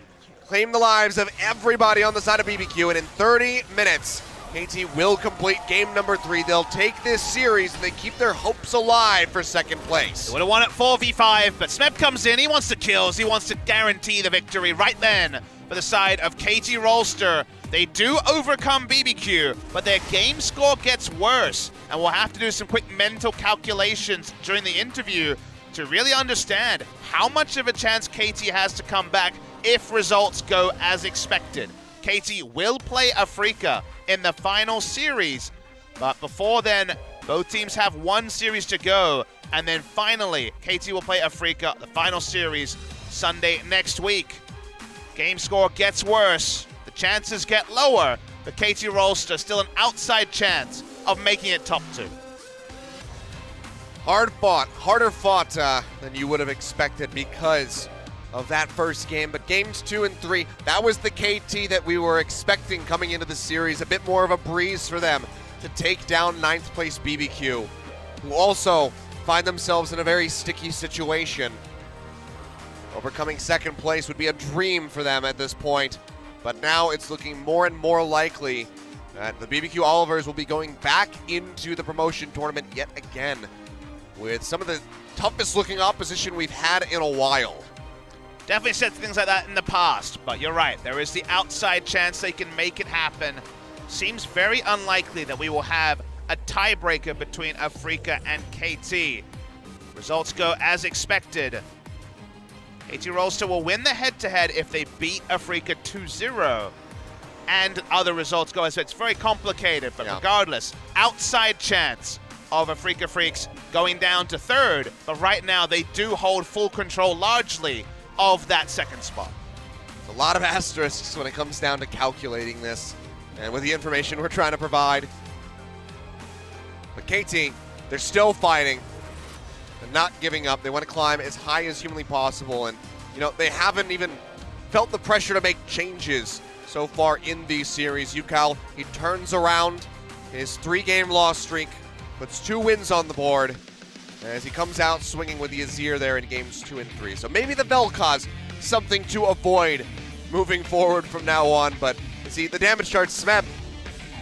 claim the lives of everybody on the side of BBQ, and in 30 minutes, KT will complete game number 3. They'll take this series and they keep their hopes alive for 2nd place. They would have won at 4v5, but Smeb comes in. He wants the kills. He wants to guarantee the victory right then for the side of KT Rolster. They do overcome BBQ, but their game score gets worse, and we'll have to do some quick mental calculations during the interview to really understand how much of a chance KT has to come back if results go as expected. KT will play FLICKR in the final series. But before then, both teams have one series to go. And then finally, KT will play FLICKR, the final series, Sunday next week. Game score gets worse. The chances get lower. But KT Rolster still an outside chance of making it top 2. Harder fought than you would have expected because of that first game. But games 2 and 3, that was the KT that we were expecting coming into the series. A bit more of a breeze for them to take down 9th place BBQ, who also find themselves in a very sticky situation. Overcoming 2nd place would be a dream for them at this point. But now it's looking more and more likely that the BBQ Olivers will be going back into the promotion tournament yet again, with some of the toughest looking opposition we've had in a while. Definitely said things like that in the past, but you're right. There is the outside chance they can make it happen. Seems very unlikely that we will have a tiebreaker between FLICKR and KT. Results go as expected. KT Rolster will win the head-to-head if they beat FLICKR 2-0. And other results go as it's very complicated, but regardless, outside chance of FLICKR Freaks going down to 3rd, but right now they do hold full control largely of that 2nd spot. A lot of asterisks when it comes down to calculating this, and with the information we're trying to provide. But KT, they're still fighting. They're not giving up. They want to climb as high as humanly possible, and they haven't even felt the pressure to make changes so far in these series. Yukal, he turns around his 3-game loss streak, puts 2 wins on the board as he comes out swinging with the Azir there in games 2 and 3. So maybe the Vel'Koz something to avoid moving forward from now on. But see, the damage chart, Smeb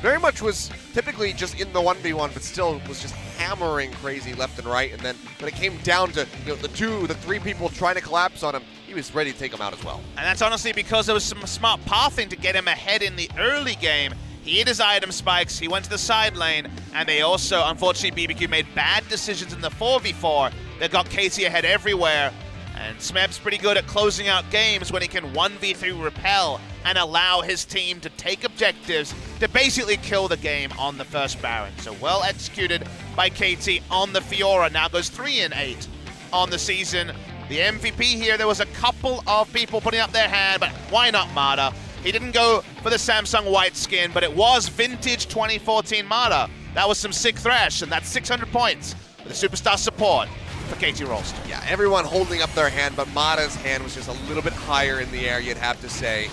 very much was typically just in the 1v1, but still was just hammering crazy left and right. And then when it came down to the 3 people trying to collapse on him, he was ready to take him out as well. And that's honestly because there was some smart pathing to get him ahead in the early game. He hit his item spikes, he went to the side lane, and they also, unfortunately, BBQ made bad decisions in the 4v4 that got KT ahead everywhere. And Smeb's pretty good at closing out games when he can 1v3 repel and allow his team to take objectives to basically kill the game on the first Baron. So well executed by KT on the Fiora. Now goes 3-8 on the season. The MVP here, there was a couple of people putting up their hand, but why not Mada? He didn't go for the Samsung white skin, but it was vintage 2014 Mada. That was some sick thrash, and that's 600 points for the superstar support for KT Rolster. Yeah, everyone holding up their hand, but Mada's hand was just a little bit higher in the air, you'd have to say.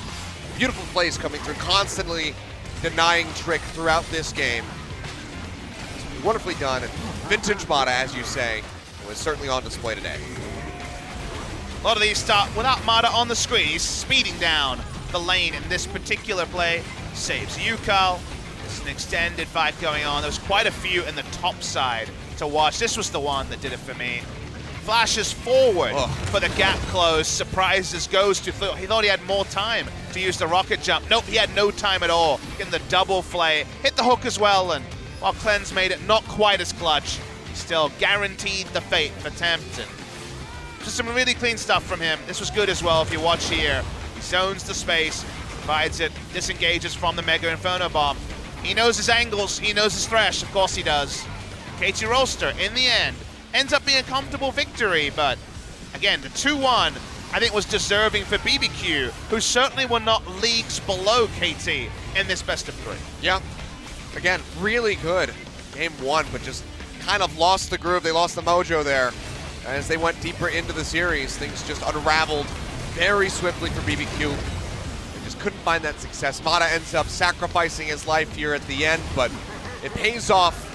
Beautiful plays coming through, constantly denying Trick throughout this game. Wonderfully done, and vintage Mada, as you say, was certainly on display today. A lot of these start without Mada on the screen. He's speeding down the lane in this particular play. Saves Yukal. There's an extended fight going on. There was quite a few in the top side to watch. This was the one that did it for me. Flashes forward for the gap close. Surprises goes to Phil. He thought he had more time to use the rocket jump. Nope, he had no time at all. Getting the double flay. Hit the hook as well, and while Cleanse made it not quite as clutch, still guaranteed the fate for Tempton. Just some really clean stuff from him. This was good as well if you watch here. He zones the space, provides it, disengages from the Mega Inferno Bomb. He knows his angles, he knows his thrash, of course he does. KT Rolster, in the end, ends up being a comfortable victory, but again, the 2-1, I think was deserving for BBQ, who certainly were not leagues below KT in this best of 3. Yeah, again, really good game 1, but just kind of lost the groove. They lost the mojo there. As they went deeper into the series, things just unraveled very swiftly for BBQ. They just couldn't find that success. Mada ends up sacrificing his life here at the end, but it pays off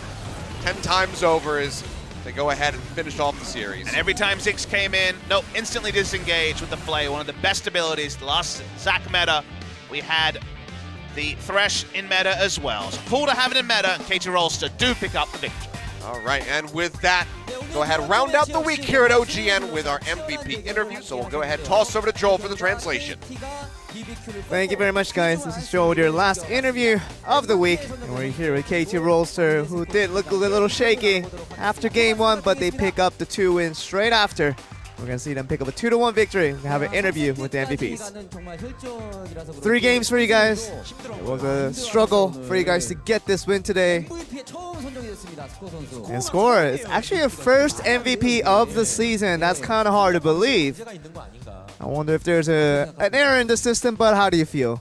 10 times over as they go ahead and finish off the series. And every time Ziggs came in, instantly disengaged with the Flay, one of the best abilities. The last Zac meta, we had the Thresh in meta as well. So cool to have it in meta, and KT Rolster do pick up the victory. All right, and with that, go ahead and round out the week here at OGN with our MVP interview. So we'll go ahead and toss over to Joel for the translation. Thank you very much, guys. This is Joel with your last interview of the week. And we're here with KT Rolster, who did look a little shaky after game 1, but they pick up the 2 wins straight after. We're going to see them pick up a 2-1 victory. We have an interview with the MVPs. 3 games for you guys. It was a struggle for you guys to get this win today. And Score is actually a first MVP of the season. That's kind of hard to believe. I wonder if there's an error in the system, but how do you feel?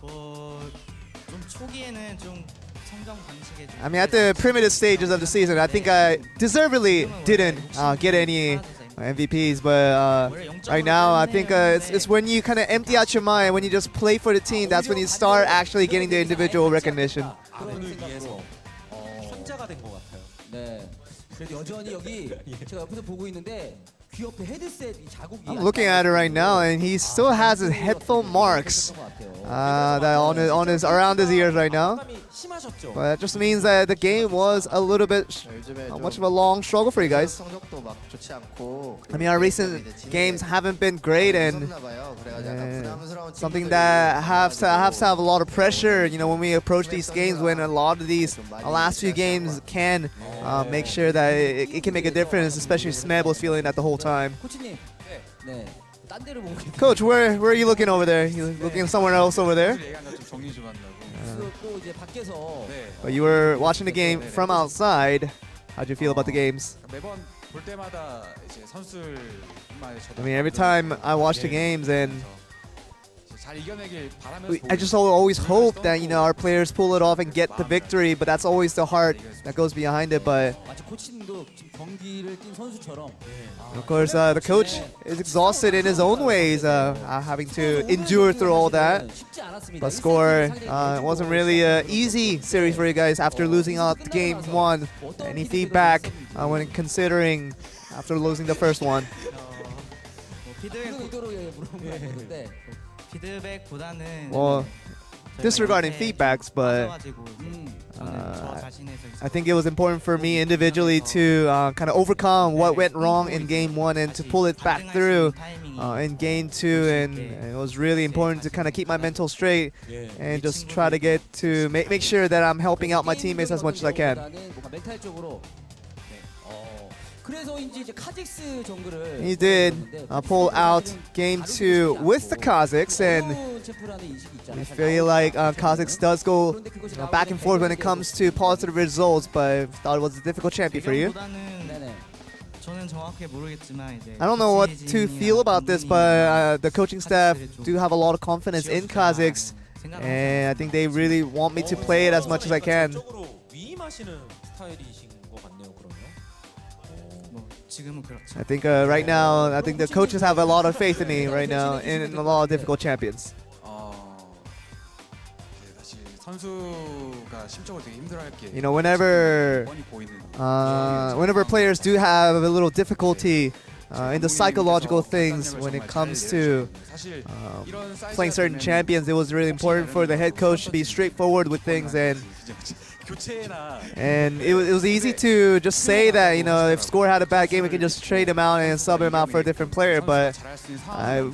I mean, at the primitive stages of the season, I think I deservedly didn't get any MVPs, but right now I think it's when you kind of empty out your mind, when you just play for the team, that's when you start actually getting the individual recognition. I'm looking at it right now, and he still has his headphone marks that on his around his ears right now. But that just means that the game was a little bit much of a long struggle for you guys. I mean, our recent games haven't been great, and something that has to have a lot of pressure. You know, when we approach these games, when a lot of these last few games can make sure that it can make a difference, especially Smeb was feeling that the whole time. Coach, where are you looking over there? You looking somewhere else over there? But you were watching the game from outside. How'd you feel about the games? I mean, every time I watch the games, and I just always hope that, you know, our players pull it off and get the victory, but that's always the heart that goes behind it. But of course, the coach is exhausted in his own ways, having to endure through all that. But Score, it wasn't really an easy series for you guys after losing out game 1. Any feedback when considering after losing the first one? Well, disregarding feedbacks, but I think it was important for me individually to kind of overcome what went wrong in game 1 and to pull it back through in game 2, and it was really important to kind of keep my mental straight and just try to get to make sure that I'm helping out my teammates as much as I can. He did pull out game 2 with the Kazakhs, and I feel like Kazakhs does go back and forth when it comes to positive results, but I thought it was a difficult champion for you. I don't know what to feel about this, but the coaching staff do have a lot of confidence in Kazakhs, and I think they really want me to play it as much as I can. I think right now, I think the coaches have a lot of faith in me right now in a lot of difficult champions. You know, whenever players do have a little difficulty in the psychological things when it comes to playing certain champions, it was really important for the head coach to be straightforward with things, and it was easy to just say that, you know, if Score had a bad game, we can just trade him out and sub him out for a different player. But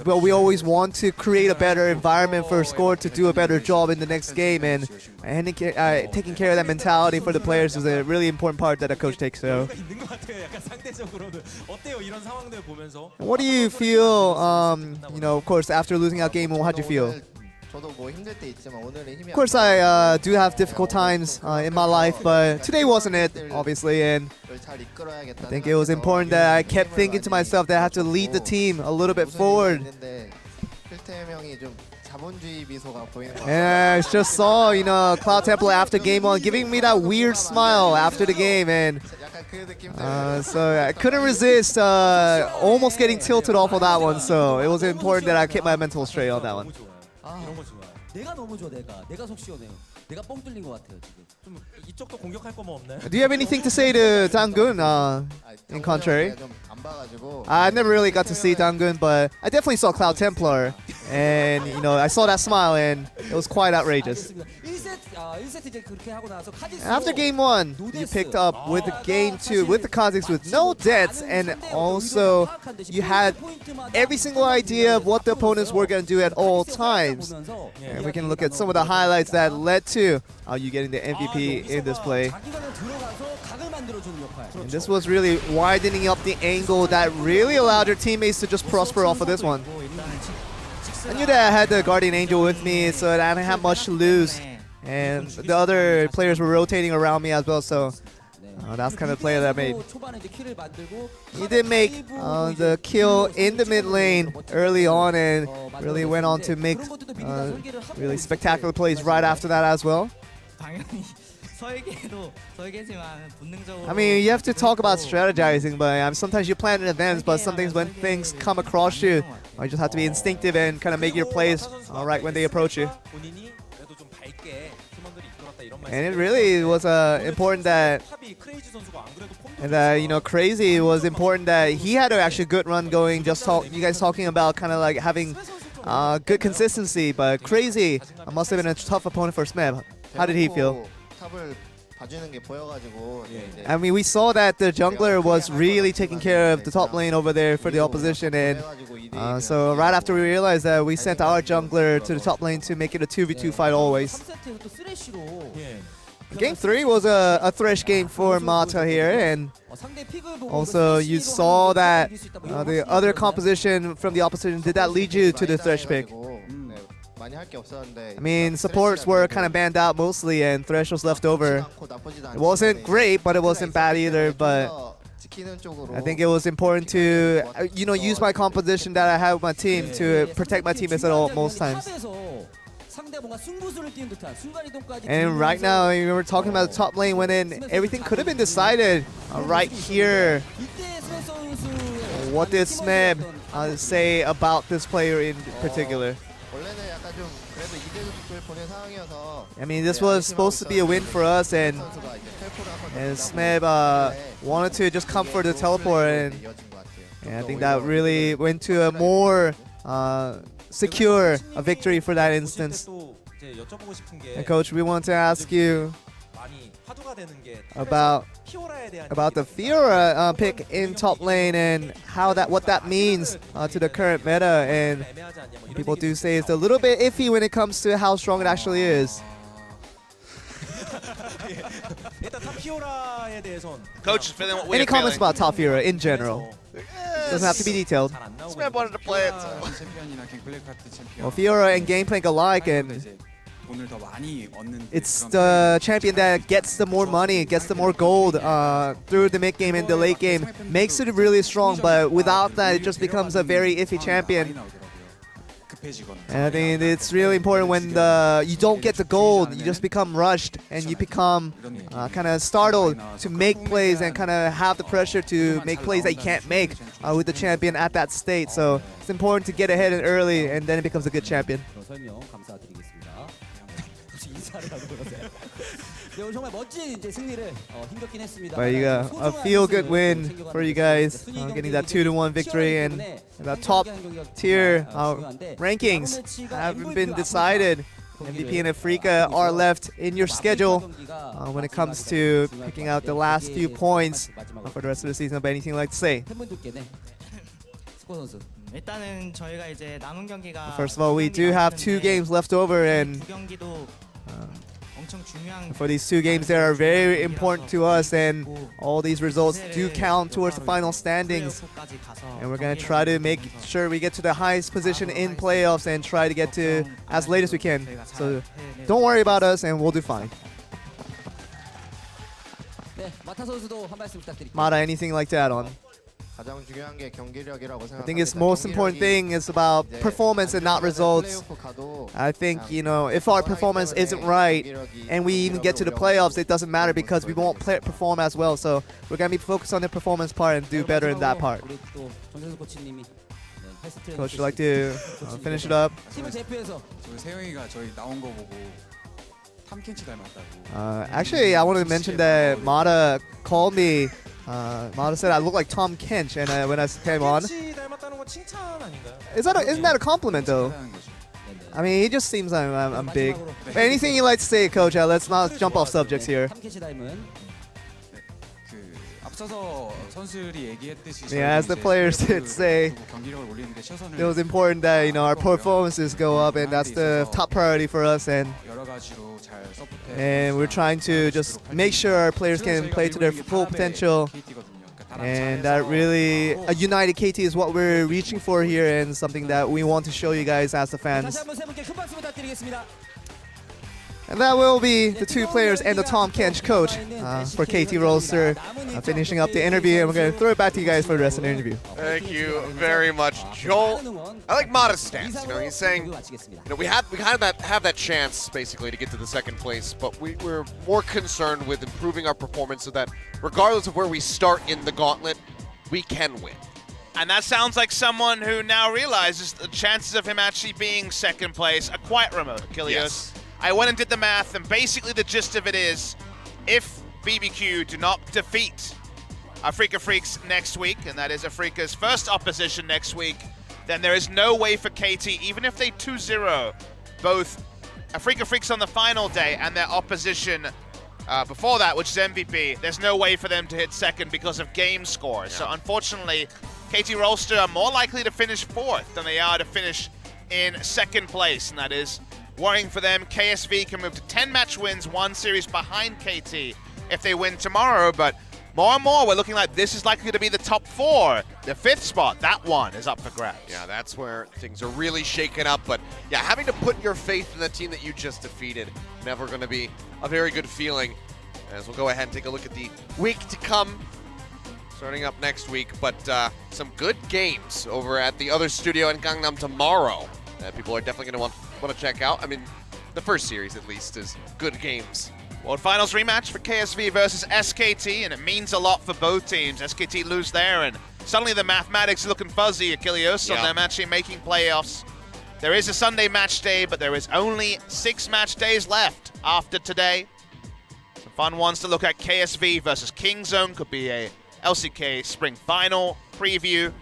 well, we always want to create a better environment for Score to do a better job in the next game, and taking care of that mentality for the players is a really important part that a coach takes. So, what do you feel? You know, of course, after losing out game 1, how'd you feel? Of course, I do have difficult times in my life, but today wasn't it, obviously, and I think it was important that I kept thinking to myself that I have to lead the team a little bit forward. And I just saw, you know, Cloud Templar after game 1 giving me that weird smile after the game, and so I couldn't resist almost getting tilted off of that one, so it was important that I kept my mental straight on that one. Do you have anything to say to Dangun in contrary? I never really got to see Dangun, but I definitely saw Cloud Templar, and you know, I saw that smile and it was quite outrageous. After game 1, you picked up with game 2 with the Kazakhs with no deaths, and also you had every single idea of what the opponents were going to do at all times. And we can look at some of the highlights that led to you getting the MVP in this play. And this was really widening up the angle that really allowed your teammates to just prosper off of this one. I knew that I had the Guardian Angel with me, so I didn't have much to lose. And the other players were rotating around me as well, so that's kind of the play that I made. He did make the kill in the mid lane early on and really went on to make really spectacular plays right after that as well. I mean, you have to talk about strategizing, but sometimes you plan in advance, but sometimes when things come across you, you just have to be instinctive and kind of make your plays right when they approach you. And it really was important that, Crazy was important that he had an actually good run going. You guys talking about kind of like having good consistency, but Crazy must have been a tough opponent for Smeb. How did he feel? I mean, we saw that the jungler was really taking care of the top lane over there for the opposition, and so right after we realized that, we sent our jungler to the top lane to make it a 2v2 fight always. Game 3 was a Thresh game for Mata here, and also you saw that the other composition from the opposition, did that lead you to the Thresh pick? I mean, supports were kind of banned out mostly, and Thresh was left over. It wasn't great, but it wasn't bad either. But I think it was important to, use my composition that I have with my team to protect my teammates at all most times. And right now, we were talking about the top lane when everything could have been decided right here. What did Smeb say about this player in particular? I mean, this was supposed to be a win for us, and Smeb wanted to just come for the teleport, and I think that really went to a more secure victory for that instance. And Coach, we want to ask you about the Fiora pick in top lane and what that means to the current meta, and people do say it's a little bit iffy when it comes to how strong it actually is. Coach, Any comments about top Fiora in general? Doesn't have to be detailed. Smeb wanted to play it. Well, Fiora and Gangplank alike, and it's the champion that gets the more money, gets the more gold through the mid game and the late game, makes it really strong, but without that it just becomes a very iffy champion. And I think it's really important when you don't get the gold, you just become rushed and you become kind of startled to make plays and kind of have the pressure to make plays that you can't make with the champion at that state. So it's important to get ahead and early, and then it becomes a good champion. But you got a feel-good win for you guys, getting that 2-1 victory, and the top tier rankings haven't been decided. MVP and FLICKR are left in your schedule when it comes to picking out the last few points for the rest of the season. But anything you'd like to say? First of all, we do have 2 games left over, and for these 2 games, they are very important to us, and all these results do count towards the final standings. And we're going to try to make sure we get to the highest position in playoffs and try to get to as late as we can. So don't worry about us, and we'll do fine. Mata, anything you'd like to add on? I think its most important thing is about performance and not results. I think, if our performance isn't right and we even get to the playoffs, it doesn't matter because we won't perform as well. So we're going to be focused on the performance part and do better in that part. Coach, would you like to finish it up? Actually, I wanted to mention that Mata called me. Mata said I look like Tom Kench, and when I came on, isn't that a compliment though? I mean, he just seems I'm big. But anything you like to say, Coach? Let's not jump off subjects here. Yeah, as the players did say, it was important that our performances go up, and that's the top priority for us. And we're trying to just make sure our players can play to their full potential. And that really, a united KT is what we're reaching for here, and something that we want to show you guys as the fans. And that will be the two players and the Tom Kench coach for KT Rolster finishing up the interview, and we're going to throw it back to you guys for the rest of the interview. Thank you very much, Joel. I like modest stance. He's saying, we kind of have that chance basically to get to the second place, but we're more concerned with improving our performance so that regardless of where we start in the gauntlet, we can win. And that sounds like someone who now realizes the chances of him actually being second place are quite remote, Achilles. Yes. I went and did the math, and basically the gist of it is, if BBQ do not defeat Afrika Freaks next week, and that is Afrika's first opposition next week, then there is no way for KT, even if they 2-0 both Afrika Freaks on the final day and their opposition before that, which is MVP, there's no way for them to hit second because of game scores. Yeah. So unfortunately, KT Rolster are more likely to finish fourth than they are to finish in second place, and that is worrying for them. KSV can move to 10 match wins, 1 series behind KT if they win tomorrow, but more and more we're looking like this is likely to be the top 4. The 5th spot, that one is up for grabs. Yeah, that's where things are really shaken up, but yeah, having to put your faith in the team that you just defeated, never going to be a very good feeling. As we'll go ahead and take a look at the week to come, starting up next week, but some good games over at the other studio in Gangnam tomorrow that people are definitely going to want to check out. I mean, the first series at least is good games. World Finals rematch for KSV versus SKT, and it means a lot for both teams. SKT lose there, and suddenly the mathematics are looking fuzzy, Achilles, on them actually making playoffs. There is a Sunday match day, but there is only 6 match days left after today. Some fun ones to look at. KSV versus Kingzone could be a LCK Spring Final preview.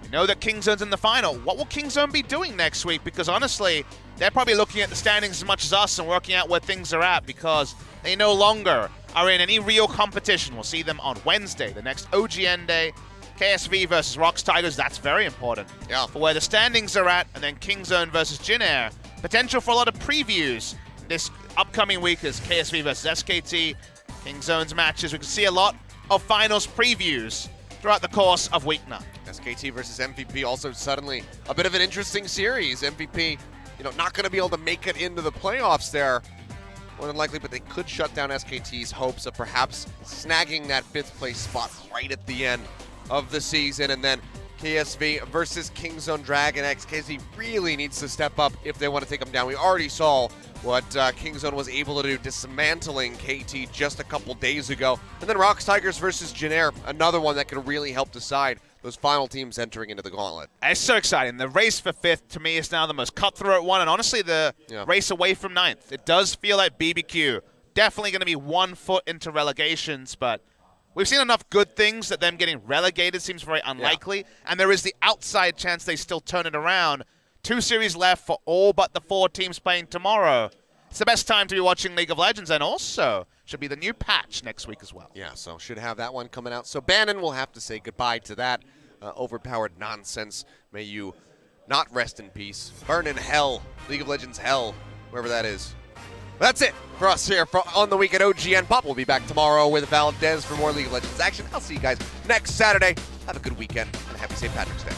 We know that Kingzone's in the final. What will Kingzone be doing next week? Because honestly, they're probably looking at the standings as much as us and working out where things are at, because they no longer are in any real competition. We'll see them on Wednesday, the next OGN day. KSV versus Rocks Tigers, that's very important for where the standings are at. And then Kingzone versus Jin Air. Potential for a lot of previews this upcoming week as KSV versus SKT. Kingzone's matches. We can see a lot of finals previews throughout the course of week 9. SKT versus MVP, also suddenly a bit of an interesting series. MVP, not going to be able to make it into the playoffs there, more than likely, but they could shut down SKT's hopes of perhaps snagging that 5th place spot right at the end of the season. And then KSV versus Kingzone Dragon X. KSV really needs to step up if they want to take them down. We already saw what Kingzone was able to do dismantling KT just a couple days ago. And then Rocks Tigers versus Jin Air, another one that could really help decide those final teams entering into the gauntlet. It's so exciting. The race for 5th, to me, is now the most cutthroat one, and honestly, the race away from 9th. It does feel like BBQ definitely going to be 1 foot into relegations, but we've seen enough good things that them getting relegated seems very unlikely, and there is the outside chance they still turn it around. 2 series left for all but the 4 teams playing tomorrow. It's the best time to be watching League of Legends, and also should be the new patch next week as well. Yeah, so should have that one coming out. So Bannon will have to say goodbye to that overpowered nonsense. May you not rest in peace. Burn in hell. League of Legends hell, wherever that is. That's it for us here on the week at OGN Pop. We'll be back tomorrow with Valdez for more League of Legends action. I'll see you guys next Saturday. Have a good weekend and a happy St. Patrick's Day.